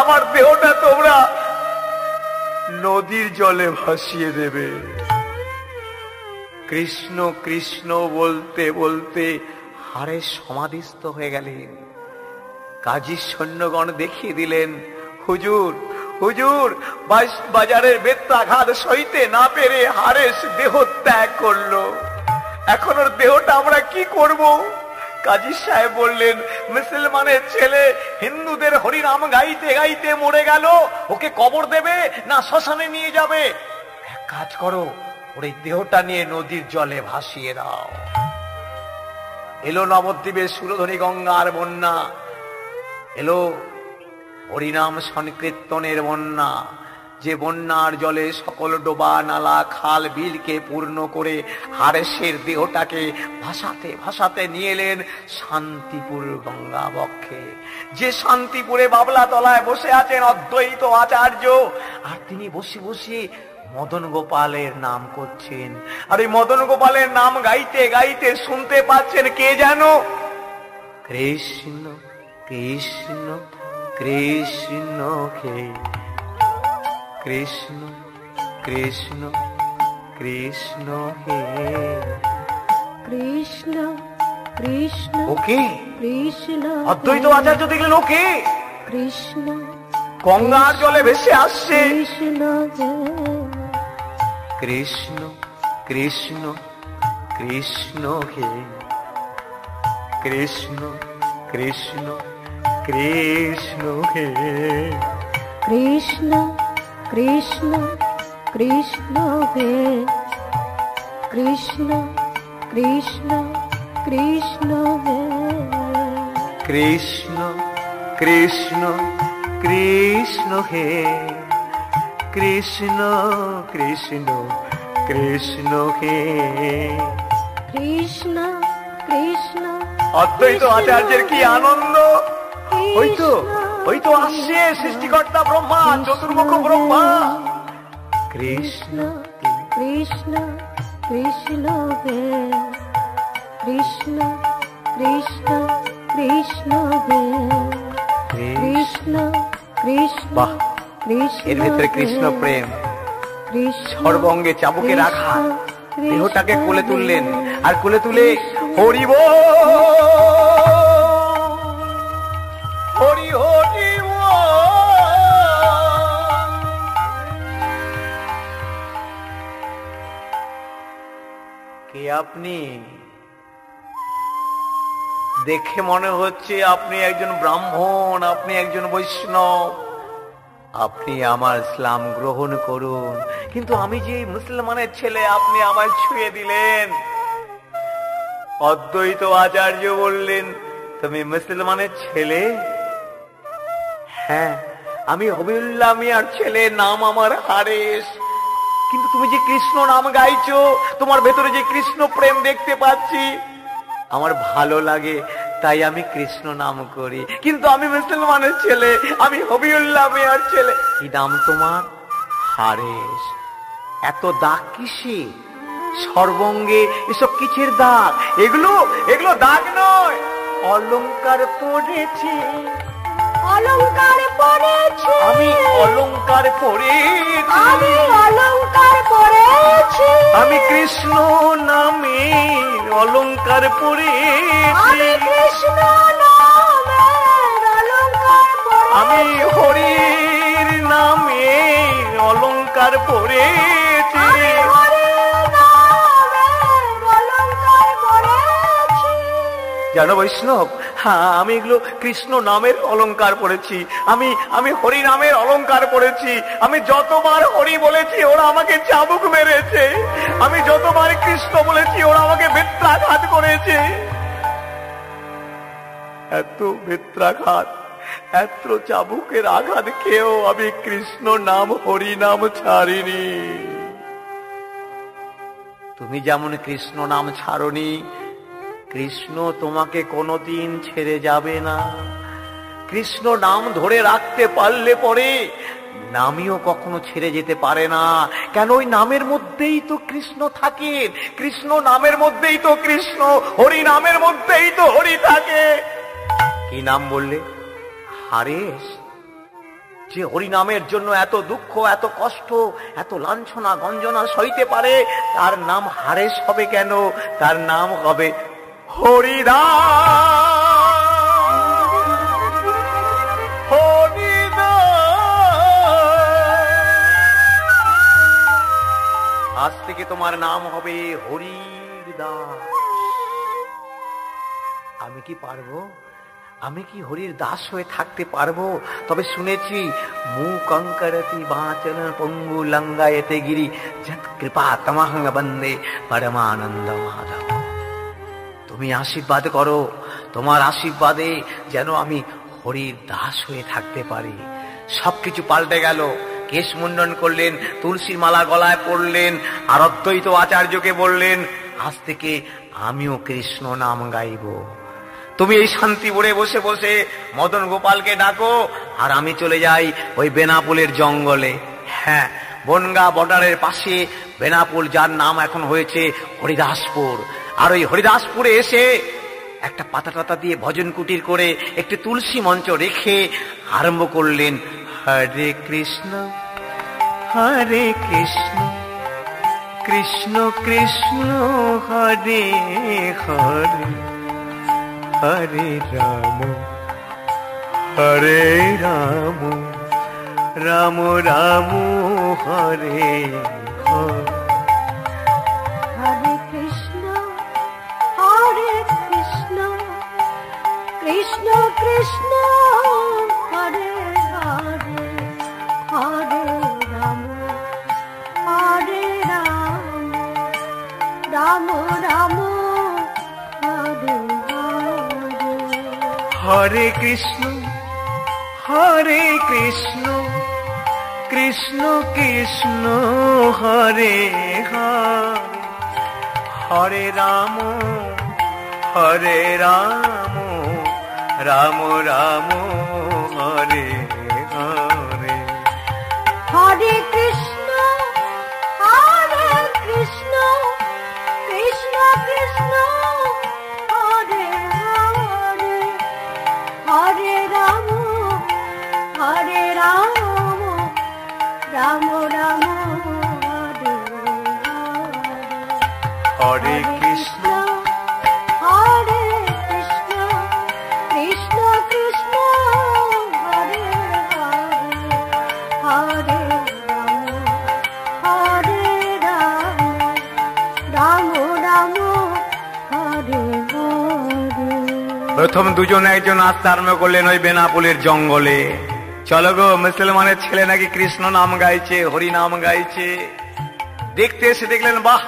[SPEAKER 1] আমার দেহটা তোমরা নদীর জলে ভাসিয়ে দেবে। কৃষ্ণ কৃষ্ণ বলতে বলতে হারেস সমাধিস্থ হয়ে গেলেন। কাজী সৈন্যগণ দেখিয়ে দিলেন, হুজুর হুজুর, বাজারের বেত্রাঘাত সইতে না পেরে হারেস দেহ ত্যাগ করলো, এখন ওর দেহটা আমরা কি করব? কাজী সাহেব বললেন, মুসলমানের ছেলে হিন্দুদের হরিনাম গাইতে গাইতে মরে গেল, ওকে কবর দেবে না শ্মশানে নিয়ে যাবে? এক কাজ করো, ওর এই দেহটা নিয়ে নদীর জলে ভাসিয়ে দাও। এলো নবদ্বীপের সুরধনী গঙ্গার বন্যা, এলো হরিনাম সংকীর্তনের বন্যা, যে বন্যার জলে সকল ডোবা নালা খাল বিলকে পূর্ণ করে হারেসের দেহটাকে ভাসাতে ভাসাতে নিয়ে এলেন শান্তিপুর গঙ্গা বক্ষে। যে শান্তিপুরে বাবলা তলায় বসে আছেন অদ্বৈত আচার্য, আর তিনি বসে বসে মদন গোপালের নাম করছেন। আর এই মদন গোপালের নাম গাইতে গাইতে শুনতে পাচ্ছেন কে যেন, কৃষ্ণ কৃষ্ণ কৃষ্ণ হে কৃষ্ণ কৃষ্ণ কৃষ্ণ হে
[SPEAKER 2] কৃষ্ণ কৃষ্ণ
[SPEAKER 1] ওকে
[SPEAKER 2] কৃষ্ণ
[SPEAKER 1] অদ্বৈত আচার্য দেখলেন ওকে
[SPEAKER 2] কৃষ্ণ
[SPEAKER 1] গঙ্গার জলে ভেসে আসছে।
[SPEAKER 2] কৃষ্ণ
[SPEAKER 1] কৃষ্ণ কৃষ্ণ কৃষ্ণ হে কৃষ্ণ কৃষ্ণ কৃষ্ণ হে
[SPEAKER 2] কৃষ্ণ কৃষ্ণ কৃষ্ণ হে কৃষ্ণ কৃষ্ণ কৃষ্ণ হে
[SPEAKER 1] কৃষ্ণ কৃষ্ণ কৃষ্ণ হে কৃষ্ণ কৃষ্ণ কৃষ্ণ হে
[SPEAKER 2] কৃষ্ণ কৃষ্ণ
[SPEAKER 1] অদ্বৈত আচার্যের কি আনন্দ! ওই তো আসছে সৃষ্টিকর্তা ব্রহ্মা, চতুর্মুখ ব্রহ্মা। কৃষ্ণ
[SPEAKER 2] কৃষ্ণ কৃষ্ণ হে কৃষ্ণ কৃষ্ণ কৃষ্ণ হে কৃষ্ণ কৃষ্ণ
[SPEAKER 1] বাহ,
[SPEAKER 2] কৃষ্ণ
[SPEAKER 1] এর ভিতরে কৃষ্ণ প্রেম সর্বঙ্গে চাবুকে রাখা। দেহটাকে কোলে তুললেন, আর কোলে তুলে হরি বল হরি হরি কে আপনি? দেখে মনে হচ্ছে আপনি একজন ব্রাহ্মণ, আপনি একজন বৈষ্ণব, আপনি আমার ইসলাম গ্রহণ করুন। কিন্তু আমি যে মুসলমানের ছেলে, আপনি আমায় ছুঁয়ে দিলেন। অদ্বৈত আচার্য বললেন, তুমি মুসলমানের ছেলে? হ্যাঁ, আমি হবিউল্লাহ মিয়ার ছেলে, নাম আমার হারেস। কিন্তু তুমি যে কৃষ্ণ নাম গাইছো, তোমার ভেতরে যে কৃষ্ণ প্রেম দেখতে পাচ্ছি, আমার ভালো লাগে, তাই আমি কৃষ্ণ নাম করি। কিন্তু আমি মুসলমানের ছেলে, আমি হবিউল্লাহ মিয়ার ছেলে। কি নাম তোমার? হারেস। এত দাগ কিসে? সর্বঙ্গে এসব কিসের দাগ? এগুলো দাগ নয়, অলংকার পড়েছে।
[SPEAKER 2] অলংকার পড়েছি,
[SPEAKER 1] আমি অলংকার পড়েছি,
[SPEAKER 2] আমি অলংকার পড়েছি,
[SPEAKER 1] আমি কৃষ্ণ নামে অলংকার পড়েছি,
[SPEAKER 2] আমি কৃষ্ণ নামের অলংকার পড়েছি,
[SPEAKER 1] আমি হরির নামে অলংকার পড়েছি।
[SPEAKER 2] আমি হরির নামের অলংকার পড়েছি।
[SPEAKER 1] জানো বৈষ্ণব, হ্যাঁ আমি এগুলো কৃষ্ণ নামের অলংকার পড়েছি, আমি হরি নামের অলংকার পড়েছি। আমি যতবার হরি বলেছি ওরা আমাকে চাবুক মেরেছে, আমি যতবার কৃষ্ণ বলেছি ওরা আমাকে বেত্রাঘাত করেছে। এত বেত্রাঘাত, এত চাবুকের আঘাত খেয়েও আমি কৃষ্ণ নাম হরি নাম ছাড়িনি। তুমি যেমন কৃষ্ণ নাম ছাড়নি, কৃষ্ণ তোমাকে কোনোদিন ছেড়ে যাবে না। কৃষ্ণ নাম ধরে রাখতে পারলে পরে নামীও কখনো ছেড়ে যেতে পারে না। কেন? ওই নামের মধ্যেই তো কৃষ্ণ থাকে, কৃষ্ণ নামের মধ্যেই তো কৃষ্ণ, হরি নামের মধ্যেই তো হরি থাকে। কি নাম বললে? হারেস। যে হরি নামের জন্য এত দুঃখ, এত কষ্ট, এত লাঞ্ছনা গঞ্জনা সইতে পারে, তার নাম হারেস হবে কেন? তার নাম হবে হরিদাস। হরিদাস। আজ থেকে তোমার নাম হবে হরিদাস। আমি কি পারবো? আমি কি হরির দাস হয়ে থাকতে পারবো? তবে শুনেছি মূকং করতি বাচন পঙ্গু লঙ্গায়তে গিরি যৎ কৃপা তমহং বন্দে পরমানন্দ মাধব। তুমি আশীর্বাদ করো, তোমার আশীর্বাদে যেন আমি হরির দাস হয়ে থাকতে পারি। সবকিছু পাল্টে গেল। কেশ মুন্ডন করলেন, তুলসী মালা গলায় পড়লেন, আর অদ্বৈত আচার্যকে বললেন আজ থেকে আমিও কৃষ্ণ নাম গাইব। তুমি এই শান্তিপুরে বসে বসে মদন গোপালকে ডাকো, আর আমি চলে যাই ওই বেনাপুলের জঙ্গলে। হ্যাঁ, বনগা বর্ডারের পাশে বেনাপুল, যার নাম এখন হয়েছে হরিদাসপুর। আর ওই হরিদাসপুরে এসে একটা পাতা টাতা দিয়ে ভজন কুটির করে একটি তুলসী মঞ্চ রেখে আরম্ভ করলেন হরে কৃষ্ণ হরে কৃষ্ণ কৃষ্ণ কৃষ্ণ হরে হরে হরে রাম হরে রাম রাম রাম হরে হরে।
[SPEAKER 2] হরে কৃষ্ণ হরে কৃষ্ণ কৃষ্ণ কৃষ্ণ হরে হরে হরে রাম হরে রাম রাম রাম হরে হরে।
[SPEAKER 1] হরে কৃষ্ণ হরে কৃষ্ণ কৃষ্ণ কৃষ্ণ হরে হরে হরে রাম হরে রাম রাম রাম হরে হরে।
[SPEAKER 2] হরে কৃষ্ণ হরে কৃষ্ণ কৃষ্ণ কৃষ্ণ হরে হরে হরে রাম হরে রাম রাম রাম হরে হরে।
[SPEAKER 1] হরে কৃষ্ণ
[SPEAKER 2] হরে কৃষ্ণ কৃষ্ণ কৃষ্ণ হরে হরে হরে রাম হরে রাম রাম রাম হরে হরে।
[SPEAKER 1] প্রথম দুজন একজন আসতে আরম্ভ করলেন ওই বেনাপুলের জঙ্গলে। চলো গো, মুসলমানের ছেলে নাকি কৃষ্ণ নাম গাইছে, হরি নাম গাইছে। দেখতে এসে দেখলেন বাহ,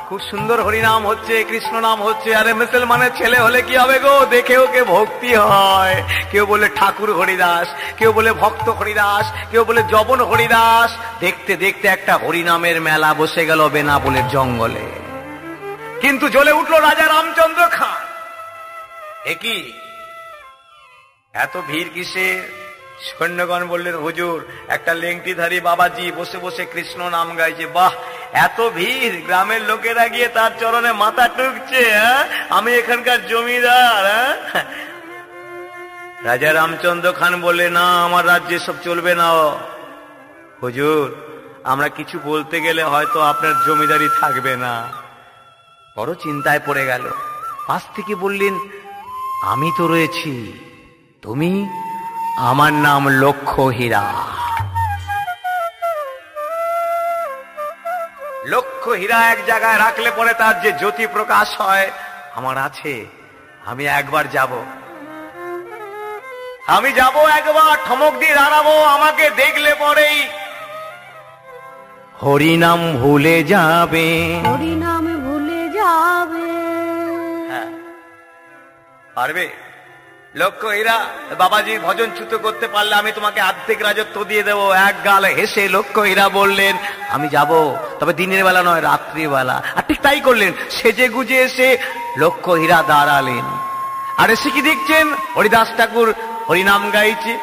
[SPEAKER 1] খুব সুন্দর হরিনাম হচ্ছে, কৃষ্ণ নাম হচ্ছে। আরে মুসলমানের ছেলে হলে কি হবে গো, দেখে ওকে ভক্তি হয়। কেউ বলে ঠাকুর হরিদাস, কেউ বলে ভক্ত হরিদাস, কেউ বলে জবন হরিদাস। দেখতে দেখতে একটা হরিনামের মেলা বসে গেল বেনাপুলের জঙ্গলে। কিন্তু জ্বলে উঠল রাজা রামচন্দ্র খান। একই এত ভিড় কিসের? সৈন্যগণ বললেন হুজুর, একটা লেংটিধারী বাবাজি বসে বসে কৃষ্ণ নাম গাইছে। বাহ, এত ভিড়, গ্রামের লোকেরা গিয়ে তার চরণে মাথা টুকছে। আমি এখানকার জমিদার। রাজা রামচন্দ্র খান বললে, না, আমার রাজ্যে সব চলবে না। হুজুর, আমরা কিছু বলতে গেলে হয়তো আপনার জমিদারি থাকবে না। বড় চিন্তায় পড়ে গেল। পাশ থেকে বললেন, আমি তো রয়েছি, তুমি, আমার নাম লক্ষ্য হীরা। লক্ষ্য হীরা এক জায়গায় রাখলে পরে তার যে জ্যোতি প্রকাশ হয় আমার আছে। আমি একবার যাব, একবার ঠমক দিয়ে দাঁড়াবো। আমাকে দেখলে পরেই হরিনাম ভুলে যাবে,
[SPEAKER 2] হরিনাম ভুলে যাবে।
[SPEAKER 1] হ্যাঁ, পারবে? লক্ষ্য হীরা, বাবাজির ভজন চ্যুত করতে পারলে আমি তোমাকে অর্ধেক রাজত্ব দিয়ে দেবো। এক গাল হেসে লক্ষ্য হীরা বললেন, আমি যাব, তবে দিনের বেলা নয়, রাত্রিবেলা। আর ঠিক তাই করলেন। সেজে গুজে এসে লক্ষ্য হীরা দাঁড়ালেন। আর এসে কি দেখছেন, হরিদাস ঠাকুর হরিনাম গাইছে,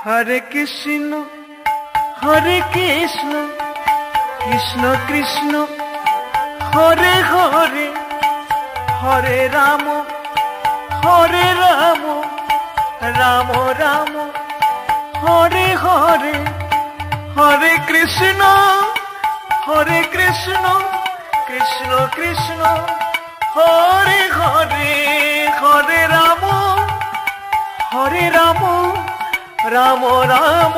[SPEAKER 1] হরে কৃষ্ণ হরে কৃষ্ণ কৃষ্ণ কৃষ্ণ হরে হরে, হরে রাম হরে রাম রাম রাম হরে হরে, হরে কৃষ্ণ কৃষ্ণ কৃষ্ণ হরে হরে, হরে রাম রাম রাম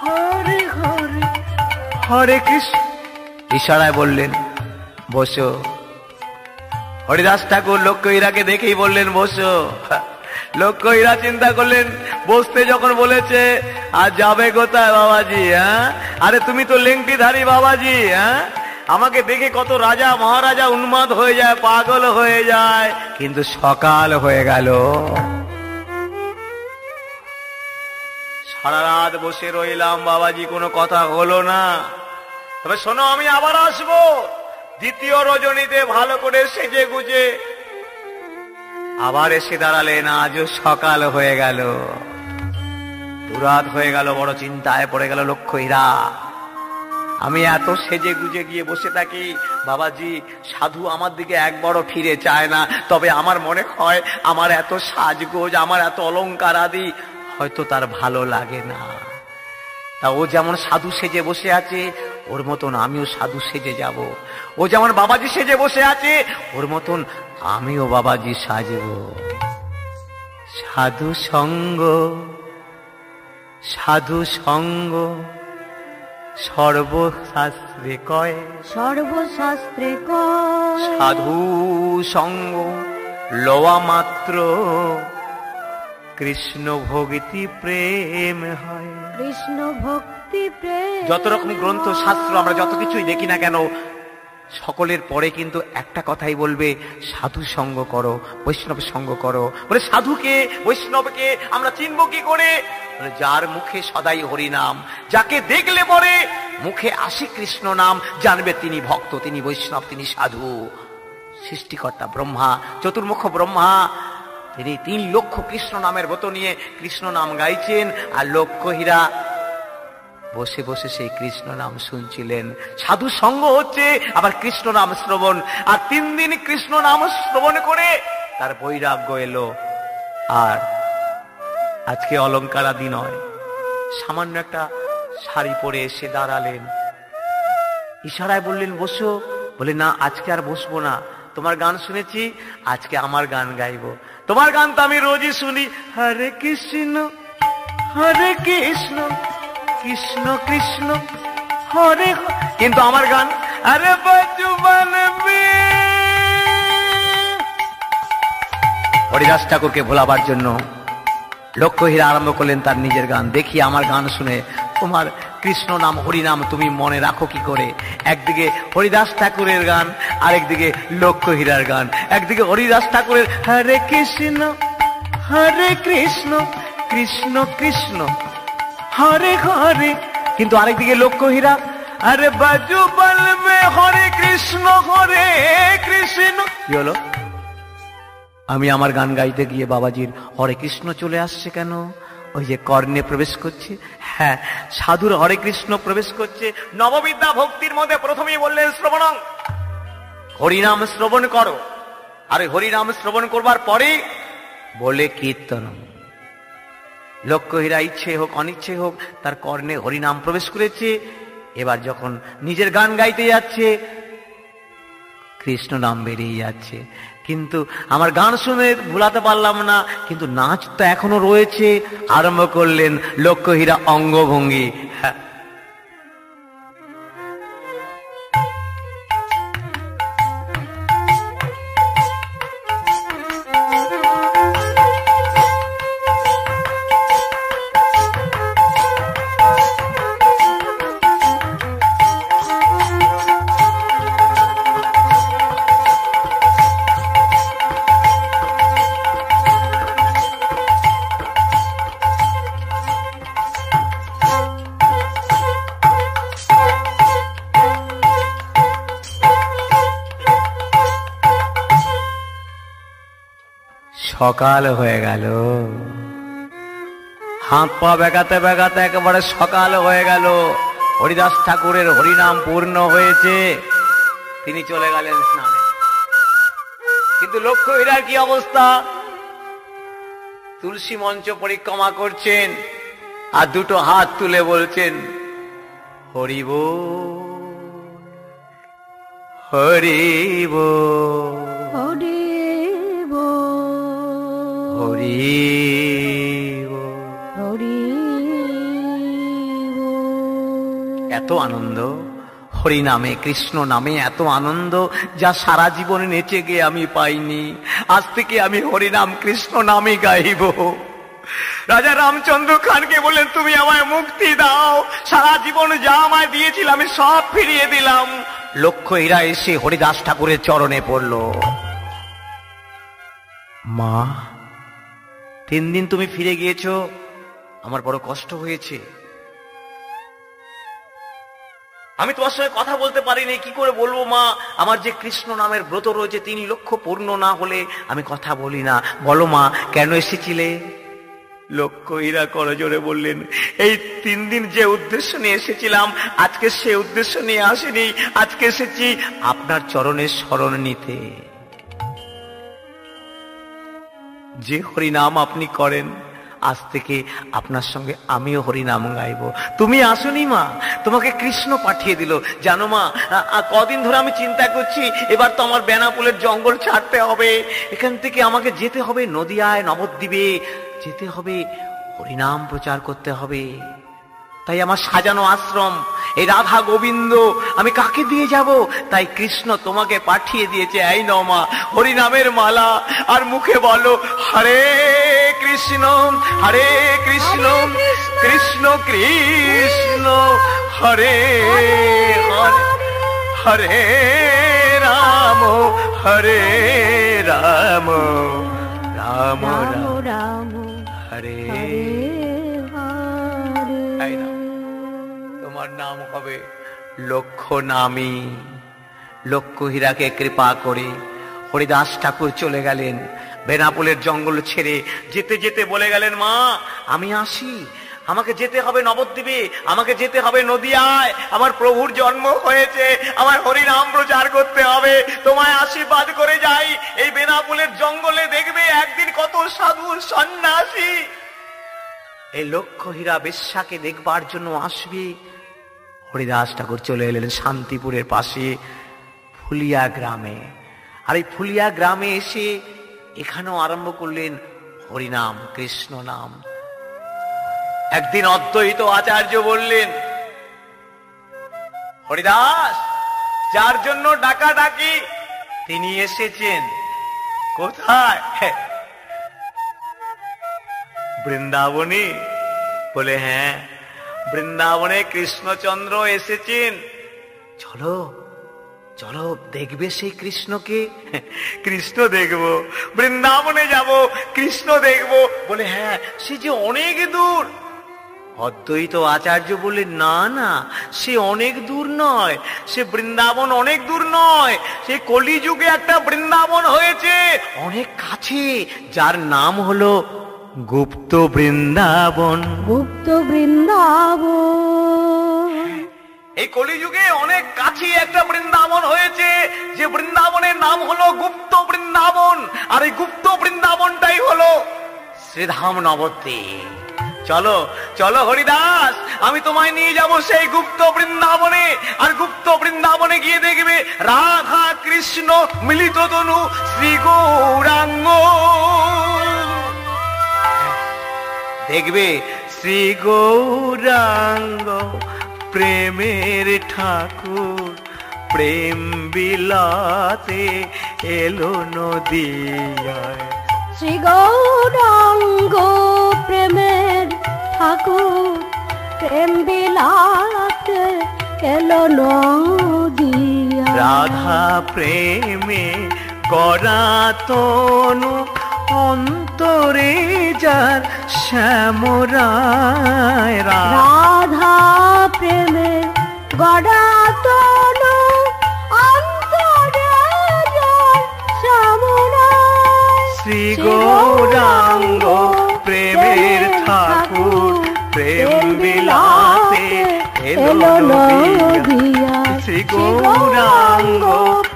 [SPEAKER 1] হরে হরে, হরে কৃষ্ণ। ইশারায় বললেন, বসো। হরিদাস ঠাকুর লক্ষ্য হীরাকে দেখেই বললেন, বসো। লক্ষ্য হীরা চিন্তা করলেন, বসতে যখন বলেছে, আর যাবে কোথায় বাবাজি? হ্যাঁ, আরে তুমি তো লেংটিধারী বাবাজি। হ্যাঁ, আমাকে দেখে কত রাজা মহারাজা উন্মাদ হয়ে যায়, পাগল হয়ে যায়। কিন্তু সকাল হয়ে গেল। সারা রাত বসে রইলাম বাবাজি, কোনো কথা হলো না। তবে শোনো, আমি আবার আসবো। দ্বিতীয় রজনীতে ভালো করে সেজে গুজে আবার এসে দাঁড়ালেন। আজও সকাল হয়ে গেল, দুরাত হয়ে গেল। বড় চিন্তায় পড়ে গেল লক্ষ্য হীরা। আমি এত সেজে গুজে গিয়ে বসে থাকি, বাবাজি সাধু আমার দিকে একবারও ফিরে চায় না। তবে আমার মনে হয় আমার এত সাজগোজ, আমার এত অলংকার আদি হয়তো তার ভালো লাগে না। তা ও যেমন সাধু সেজে বসে আছে, ওর মতন আমিও সাধু সেজে যাব। ও যেমন বাবাজি সেজে বসে আছে, ওর মতন আমিও বাবাজি সাজব। সাধু সঙ্গ সাধু সঙ্গ সর্বশাস্ত্রে কয়,
[SPEAKER 2] সর্বশাস্ত্রে কয়।
[SPEAKER 1] সাধু সঙ্গ লওয়া মাত্র কৃষ্ণ ভক্তি প্রেম হয়।
[SPEAKER 2] কৃষ্ণ ভক্তি প্রেম।
[SPEAKER 1] যত রকম গ্রন্থ শাস্ত্র আমরা যত কিছুই দেখি না কেন, সকলের পরে কিন্তু একটা কথাই বলবে, সাধু সঙ্গ করো, বৈষ্ণব সঙ্গ করো। বলে সাধুকে বৈষ্ণবকে আমরা চিনব কি করে? যার মুখে সদাই হরি নাম, যাকে দেখলে পরে মুখে আসে কৃষ্ণ নাম, জানবে তিনি ভক্ত, তিনি বৈষ্ণব, তিনি সাধু। সৃষ্টিকর্তা ব্রহ্মা, চতুর্মুখ ব্রহ্মা, তিনি 3 লক্ষ কৃষ্ণ নামের ব্রত নিয়ে কৃষ্ণ নাম গাইছেন। আর লক্ষ্য হীরা বসে বসে সেই কৃষ্ণ নাম শুনছিলেন। সাধু সঙ্গ হচ্ছে, আবার কৃষ্ণ নাম শ্রবণ। আর 3 দিন কৃষ্ণ নাম শ্রবণ করে তার বৈরাগ্য এলো। আর আজকে অলংকার আদি নয়, সামান্য একটা শাড়ি পরে এসে দাঁড়ালেন। ইশারায় বললেন, বসো। বলে, না, আজকে আর বসবো না। তোমার গান শুনেছি, আজকে আমার গান গাইবো। তোমার গান তো আমি রোজই শুনি, হরে কৃষ্ণ কৃষ্ণ কৃষ্ণ হরে, কিন্তু আমার গান আরে বজুবন মে। হরিদাস ঠাকুরকে ভোলাবার জন্য লক্ষ্য হীরা আরম্ভ করলেন তার নিজের গান। দেখি আমার গান শুনে তোমার কৃষ্ণ নাম হরিনাম তুমি মনে রাখো কি করে। একদিকে হরিদাস ঠাকুরের গান, আরেকদিকে লক্ষ্য হীরার গান। একদিকে হরিদাস ঠাকুরের হরে কৃষ্ণ কৃষ্ণ কৃষ্ণ হরে হরে, কিন্তু আরেকদিকে লক্ষ্য হীরা আরে বাজু বলবে হরে কৃষ্ণ কি হলো? আমি আমার গান গাইতে গিয়ে বাবাজির হরে কৃষ্ণ চলে আসছে কেন? ওই যে কর্ণে প্রবেশ করছে। হ্যাঁ, সাধুর হরে কৃষ্ণ প্রবেশ করছে। নববিদ্যা ভক্তির মধ্যে প্রথমেই বললেন শ্রবণং, হরিনাম শ্রবণ করো। আর হরিনাম শ্রবণ করবার পরে বলে কীর্তনম, লক্ষ্যহীরা ইচ্ছে হোক অনিচ্ছে হোক তার কর্ণে হরিনাম প্রবেশ করেছে। এবার যখন নিজের গান গাইতে যাচ্ছে কৃষ্ণ নাম বেরিয়ে যাচ্ছে, কিন্তু আমার গান শুনে ভুলাতে পারলাম না, কিন্তু নাচ তো এখনো রয়েছে। আরম্ভ করলেন লক্ষ্যহীরা অঙ্গভঙ্গি। সকাল হয়ে গেল, হাত পা বেগাতে বেগাতে একেবারে সকাল হয়ে গেল। হরিদাস ঠাকুরের হরিনাম পূর্ণ হয়েছে, তিনি চলে গেলেন স্নানে। কিন্তু লক্ষ্যহীরার কি অবস্থা? তুলসী মঞ্চ পরিক্রমা করছেন আর দুটো হাত তুলে বলছেন হরি বল হরি বল
[SPEAKER 2] হরি বল
[SPEAKER 1] হরি বল।
[SPEAKER 2] হরি বল।
[SPEAKER 1] এত আনন্দ হরি নামে, কৃষ্ণ নামে এত আনন্দ যা সারা জীবনে নেচে গিয়ে আমি পাইনি। আজ থেকে আমি হরিনাম কৃষ্ণ নামে গাইব। রাজা রামচন্দ্র খানকে বললেন তুমি আমায় মুক্তি দাও, সারা জীবন যা আমায় দিয়েছিল আমি সব ফিরিয়ে দিলাম। লক্ষ্যহীরা এসে হরিদাস ঠাকুরের চরণে পড়ল। মা, 3 দিন তুমি ফিরে গিয়েছ, আমার বড় কষ্ট হয়েছে। আমি তোমার সঙ্গে কথা বলতে পারিনি, কি করে বলবো মা? আমার যে কৃষ্ণ নামের ব্রত রয়েছে 3 লক্ষ পূর্ণ না হলে আমি কথা বলি না। বলো মা, কেন এসেছিলে? লক্ষ্যহীরা করজোড়ে বললেন এই 3 দিন যে উদ্দেশ্য নিয়ে এসেছিলাম আজকে সে উদ্দেশ্য নিয়ে আসিনি। আজকে এসেছি আপনার চরণের শরণ নিতে। যে হরিনাম আপনি করেন আজ থেকে আপনার সঙ্গে আমিও হরিনাম গাইব। তুমি আসুনি মা, তোমাকে কৃষ্ণ পাঠিয়ে দিল। জানো মা, কদিন ধরে আমি চিন্তা করছি এবার তো আমার বেনাপোলের জঙ্গল ছাড়তে হবে, এখান থেকে আমাকে যেতে হবে নদিয়ায়, নবদ্বীপে যেতে হবে, হরিনাম প্রচার করতে হবে। তাই আমার সাজানো আশ্রম, এই রাধা গোবিন্দ, আমি কাকে দিয়ে যাব? তাই কৃষ্ণ তোমাকে পাঠিয়ে দিয়েছে। এই নাও মা হরিনামের মালা, আর মুখে বলো হরে কৃষ্ণ হরে কৃষ্ণ কৃষ্ণ কৃষ্ণ হরে হরে হরে রাম হরে রাম রাম রাম হরে হরে। তোমার নাম হবে লক্ষ্য নামী। লক্ষ্যহীরাকে কৃপা করে হরিদাস ঠাকুর চলে গেলেন বেনাপোলের জঙ্গল ছেড়ে। যেতে যেতে বলে গেলেন মা আমি আসি, আমাকে যেতে হবে নবদ্বীপে, আমাকে যেতে হবে নদিয়ায়, আমার প্রভুর জন্ম হয়েছে, আমার হরিনাম প্রচার করতে হবে, তোমায় আশীর্বাদ করে যাই। এই বেনাপোলের জঙ্গলে দেখবে একদিন কত সাধু সন্ন্যাসী এই লক্ষ্যহীরা বেশ্যাকে দেখবার জন্য আসবে। হরিদাস ঠাকুর চলে এলেন শান্তিপুরের পাশে ফুলিয়া গ্রামে। আর এই ফুলিয়া গ্রামে এসে এখানেও আরম্ভ করলেন হরিনাম কৃষ্ণ নাম। একদিন অদ্বৈত আচার্য বললেন হরিদাস, যার জন্য ডাকা ডাকি তিনি এসেছেন। কোথায়? বৃন্দাবনে। বলে হ্যাঁ, বৃন্দাবনে কৃষ্ণচন্দ্র এসেছেন। চলো চলো দেখবে সেই কৃষ্ণকে। কৃষ্ণ দেখবো, বৃন্দাবনে যাব, কৃষ্ণ দেখবো। বলে হ্যাঁ, সে যে অনেক দূর। অদ্বৈত আচার্য বললেন না না, সে অনেক দূর নয়, সে বৃন্দাবন অনেক দূর নয়, সে কলিযুগে একটা বৃন্দাবন হয়েছে অনেক কাছে, যার নাম হলো গুপ্ত বৃন্দাবন।
[SPEAKER 2] গুপ্ত বৃন্দাবন।
[SPEAKER 1] এই কলিযুগে অনেক কাছে একটা বৃন্দাবন হয়েছে, যে বৃন্দাবনের নাম হলো গুপ্ত বৃন্দাবন। আর এই গুপ্ত বৃন্দাবনটাই হলো শ্রীধাম নবদ্বীপ। চলো চলো হরিদাস, আমি তোমায় নিয়ে যাব সেই গুপ্ত বৃন্দাবনে। আর গুপ্ত বৃন্দাবনে গিয়ে দেখবে রাধা কৃষ্ণ মিলিত তনু শ্রী গৌরাঙ্গ। দেখবে শ্রী গৌরাঙ্গ প্রেমের ঠাকুর প্রেম বিলাতে এলো নদিয়ায়।
[SPEAKER 2] শ্রী গৌরাঙ্গ প্রেমের ঠাকুর প্রেম বিলাতে এলো নদিয়া।
[SPEAKER 1] রাধা প্রেমে গড়া তনু অন্তরে যার শ্যামরায়।
[SPEAKER 2] রাধা প্রেমে গড়া তনু অন্তরে যার শ্যামরায়।
[SPEAKER 1] শ্রী গৌরাঙ্গ প্রেমের ঠাকুর প্রেম বিলাতে এলো নদিয়া। শ্রী গৌরাঙ্গ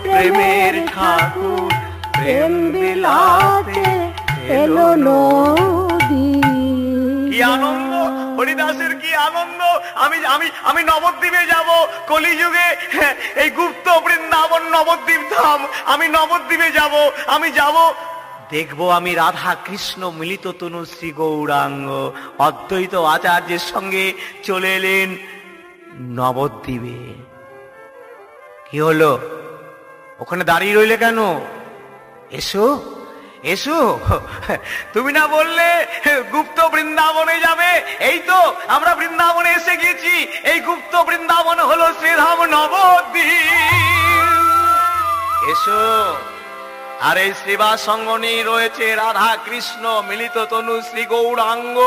[SPEAKER 1] প্রেমের ঠাকুর প্রেম বিলাতে এলো নদিয়া। কি আনন্দ হরিদাসের, কি আনন্দ! আমি আমি আমি নবদ্বীপে যাব কলিযুগে। এই গুপ্ত বৃন্দাবন নবদ্বীপ ধাম, আমি নবদ্বীপে যাব। আমি যাব, দেখবো আমি রাধা কৃষ্ণ মিলিত তনু শ্রী গৌরাঙ্গ। অদ্বৈত আচার্যের সঙ্গে চলে এলেন নবদ্বীপে। কি হলো? ওখানে দাঁড়িয়ে রইলে কেন? এসো এসো, তুমি না বললে গুপ্ত বৃন্দাবনে যাবে? এই তো আমরা বৃন্দাবনে এসে গেছি। এই গুপ্ত বৃন্দাবন হলো শ্রীধাম নবদ্বীপ। এসো। আর এই শ্রীবাস সঙ্গনী রয়েছে রাধা কৃষ্ণ মিলিত তনু শ্রী গৌরাঙ্গ।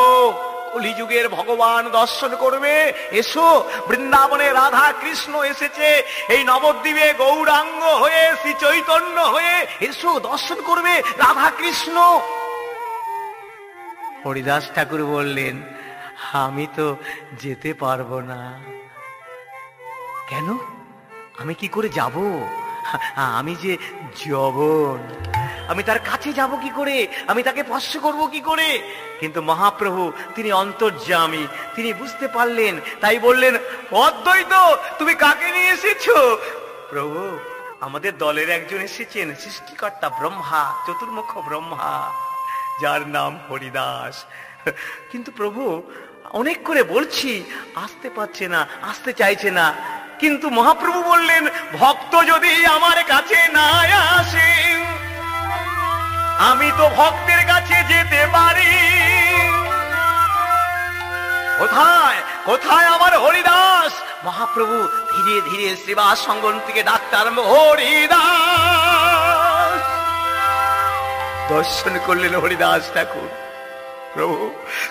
[SPEAKER 1] কলিযুগের ভগবান দর্শন করবে। এসো, বৃন্দাবনে রাধা কৃষ্ণ এসেছে এই নবদ্বীপে গৌরাঙ্গ হয়ে, শ্রী চৈতন্য হয়ে। এসো, দর্শন করবে রাধা কৃষ্ণ। হরিদাস ঠাকুর বললেন, আমি তো যেতে পারবো না। কেন? আমি কি করে যাব? আমি যে যবন, আমি তার কাছে যাব কি করে? আমি তাকে স্পর্শ করব কি করে? কিন্তু মহাপ্রভু তিনি অন্তর্যামী, তিনি বুঝতে পারলেন, তাই বললেন, অদ্বৈত তুমি কাকে নিয়ে এসেছো? প্রভু, আমাদের দলের একজন এসেছেন, সৃষ্টিকর্তা ব্রহ্মা, চতুর্মুখ ব্রহ্মা, যার নাম হরিদাস। কিন্তু প্রভু অনেক করে বলছি, আসতে পারছে না, আসতে চাইছে না। কিন্তু মহাপ্রভু বললেন, ভক্ত যদি আমার কাছে না আসে, আমি তো ভক্তের কাছে যেতে পারি। কোথায় কোথায় আমার হরিদাস? মহাপ্রভু ধীরে ধীরে শ্রীবাস সঙ্গন থেকে ডাকতে আরম্ভ, হরিদাস। দর্শন করলেন হরিদাস ঠাকুর। প্রভু,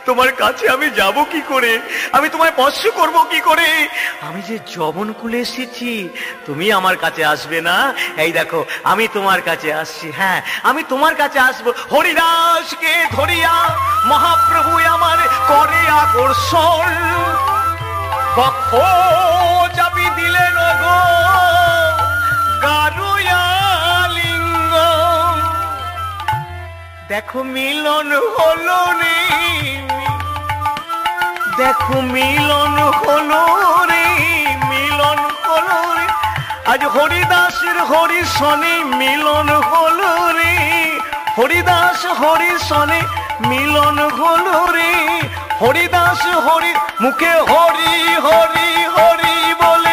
[SPEAKER 1] তোমার কাছে আমি যাব কি করে? আমি তোমায় স্পর্শ করব কি করে? আমি যে যবন কুলে এসেছি, তুমি আমার কাছে আসবে না? এই দেখো, আমি তোমার কাছে আসছি। হ্যাঁ, আমি তোমার কাছে আসবো। হরিদাসকে ধরিয়া মহাপ্রভু আমার করে আকর্ষণ, বক্ষ চাপি দিলেন গো গারুয়া লিঙ্গ। দেখো মিলন হলো রে, দেখো মিলন হলো রে, মিলন হলো রে। আজ হরিদাসের হরিশনে মিলন হলো রে, হরিদাস হরিশনে মিলন হলো রে। হরিদাস হরি মুখে হরি হরি হরি বলে